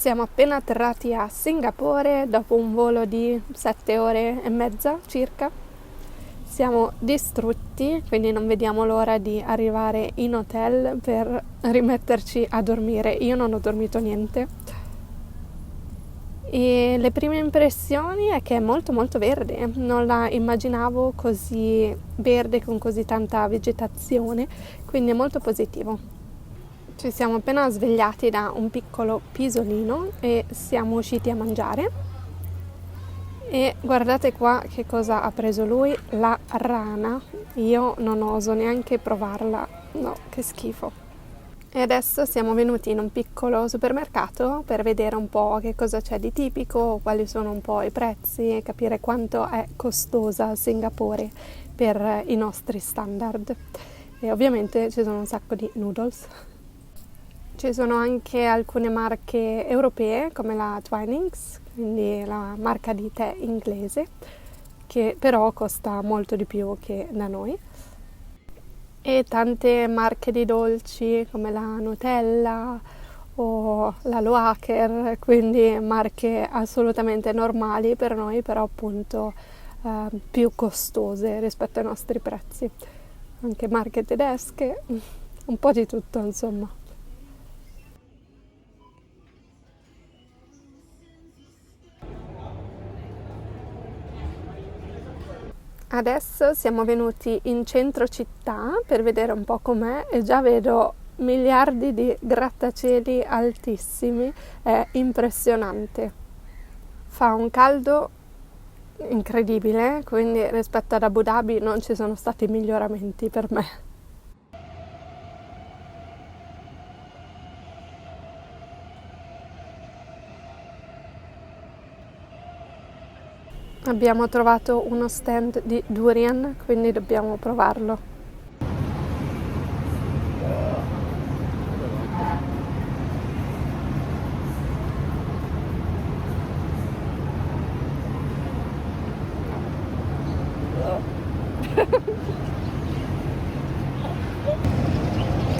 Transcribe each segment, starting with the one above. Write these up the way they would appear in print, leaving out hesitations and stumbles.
Siamo appena atterrati a Singapore dopo un volo di 7 ore e mezza circa. Siamo distrutti, quindi non vediamo l'ora di arrivare in hotel per rimetterci a dormire. Io non ho dormito niente. E le prime impressioni è che è molto molto verde. Non la immaginavo così verde con così tanta vegetazione, quindi è molto positivo. Ci siamo appena svegliati da un piccolo pisolino e siamo usciti a mangiare. E guardate qua che cosa ha preso lui, la rana. Io non oso neanche provarla, no, che schifo. E adesso siamo venuti in un piccolo supermercato per vedere un po' che cosa c'è di tipico, quali sono un po' i prezzi e capire quanto è costosa Singapore per i nostri standard. E ovviamente ci sono un sacco di noodles. Ci sono anche alcune marche europee come la Twinings, quindi la marca di tè inglese, che però costa molto di più che da noi. E tante marche di dolci come la Nutella o la Loacker, quindi marche assolutamente normali per noi, però appunto più costose rispetto ai nostri prezzi. Anche marche tedesche, un po' di tutto insomma. Adesso siamo venuti in centro città per vedere un po' com'è e già vedo miliardi di grattacieli altissimi, è impressionante. Fa un caldo incredibile, quindi rispetto ad Abu Dhabi non ci sono stati miglioramenti per me. Abbiamo trovato uno stand di durian, quindi dobbiamo provarlo.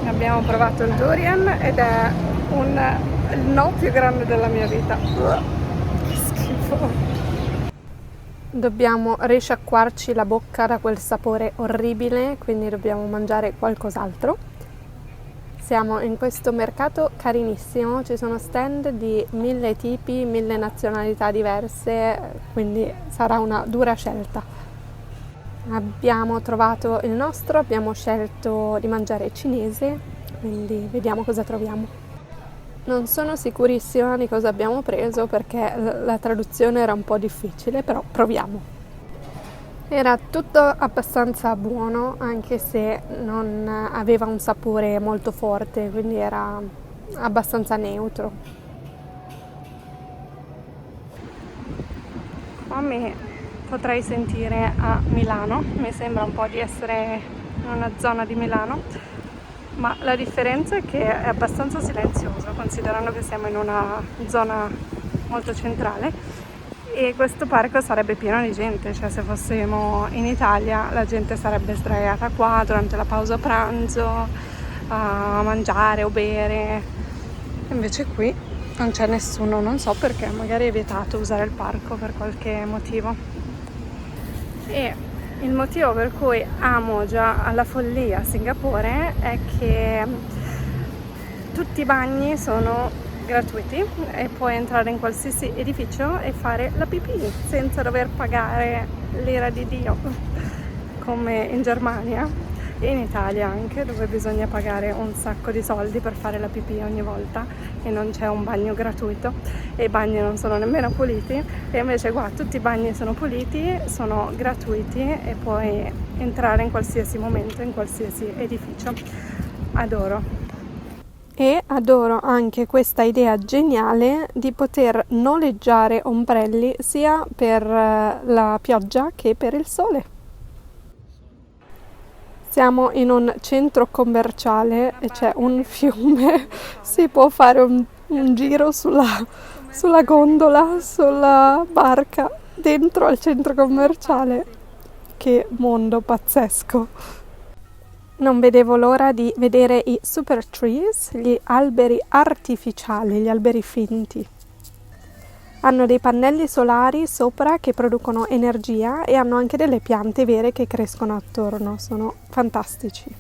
Abbiamo provato il durian ed è il no più grande della mia vita. Che schifo. Dobbiamo risciacquarci la bocca da quel sapore orribile, quindi dobbiamo mangiare qualcos'altro. Siamo in questo mercato carinissimo, ci sono stand di 1000 tipi, 1000 nazionalità diverse, quindi sarà una dura scelta. Abbiamo trovato il nostro, abbiamo scelto di mangiare cinese, quindi vediamo cosa troviamo. Non sono sicurissima di cosa abbiamo preso perché la traduzione era un po' difficile, però proviamo. Era tutto abbastanza buono, anche se non aveva un sapore molto forte, quindi era abbastanza neutro. Qua mi potrei sentire a Milano, mi sembra un po' di essere in una zona di Milano. Ma la differenza è che è abbastanza silenzioso, considerando che siamo in una zona molto centrale e questo parco sarebbe pieno di gente, cioè se fossimo in Italia la gente sarebbe sdraiata qua durante la pausa pranzo a mangiare o bere, invece qui non c'è nessuno, non so perché, magari è vietato usare il parco per qualche motivo. E il motivo per cui amo già alla follia Singapore è che tutti i bagni sono gratuiti e puoi entrare in qualsiasi edificio e fare la pipì senza dover pagare l'ira di Dio, come in Germania e in Italia anche, dove bisogna pagare un sacco di soldi per fare la pipì ogni volta e non c'è un bagno gratuito e i bagni non sono nemmeno puliti, e invece qua tutti i bagni sono puliti, sono gratuiti e puoi entrare in qualsiasi momento, in qualsiasi edificio. Adoro. E adoro anche questa idea geniale di poter noleggiare ombrelli sia per la pioggia che per il sole. Siamo in un centro commerciale e c'è un fiume, si può fare un giro sulla gondola, sulla barca, dentro al centro commerciale. Che mondo pazzesco! Non vedevo l'ora di vedere i super trees, gli alberi artificiali, gli alberi finti. Hanno dei pannelli solari sopra che producono energia e hanno anche delle piante vere che crescono attorno, sono fantastici.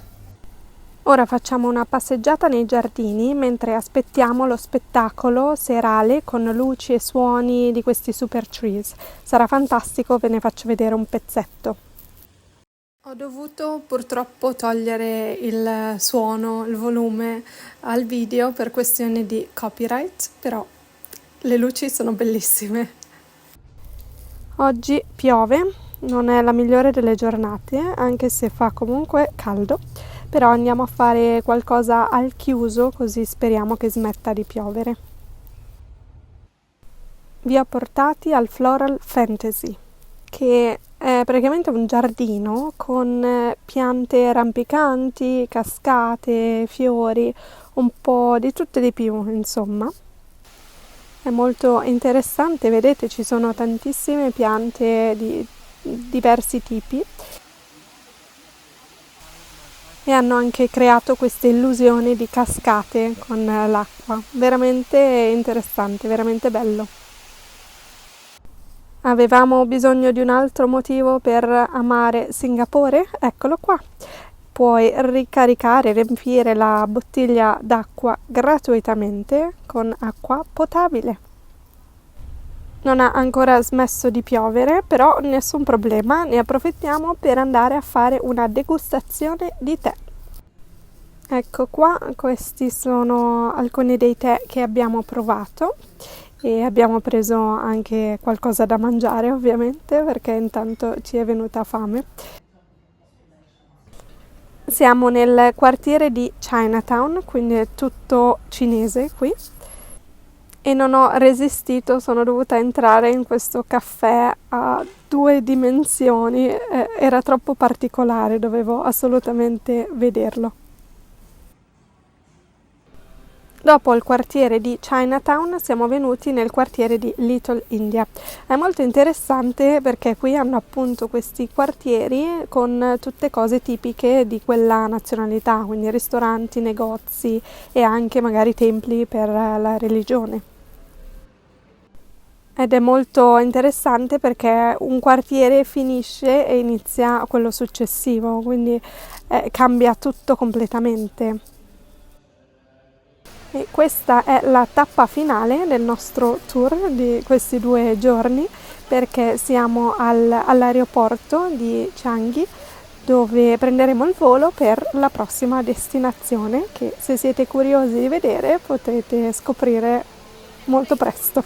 Ora facciamo una passeggiata nei giardini mentre aspettiamo lo spettacolo serale con luci e suoni di questi super trees. Sarà fantastico, ve ne faccio vedere un pezzetto. Ho dovuto purtroppo togliere il suono, il volume al video per questioni di copyright, però le luci sono bellissime. Oggi piove, non è la migliore delle giornate, anche se fa comunque caldo, però andiamo a fare qualcosa al chiuso, così speriamo che smetta di piovere. Vi ho portati al Floral Fantasy, che è praticamente un giardino con piante rampicanti, cascate, fiori, un po' di tutto e di più, insomma. È molto interessante, vedete, ci sono tantissime piante di diversi tipi e hanno anche creato queste illusioni di cascate con l'acqua. Veramente interessante, veramente bello. Avevamo bisogno di un altro motivo per amare Singapore? Eccolo qua. Puoi ricaricare, riempire la bottiglia d'acqua gratuitamente con acqua potabile. Non ha ancora smesso di piovere, però nessun problema, ne approfittiamo per andare a fare una degustazione di tè. Ecco qua, questi sono alcuni dei tè che abbiamo provato e abbiamo preso anche qualcosa da mangiare, ovviamente, perché intanto ci è venuta fame. Siamo nel quartiere di Chinatown, quindi è tutto cinese qui, e non ho resistito, sono dovuta entrare in questo caffè a 2 dimensioni, era troppo particolare, dovevo assolutamente vederlo. Dopo il quartiere di Chinatown siamo venuti nel quartiere di Little India. È molto interessante perché qui hanno appunto questi quartieri con tutte cose tipiche di quella nazionalità, quindi ristoranti, negozi e anche magari templi per la religione. Ed è molto interessante perché un quartiere finisce e inizia quello successivo, quindi cambia tutto completamente. E questa è la tappa finale del nostro tour di questi 2 giorni, perché siamo all'aeroporto di Changi, dove prenderemo il volo per la prossima destinazione che, se siete curiosi di vedere, potete scoprire molto presto.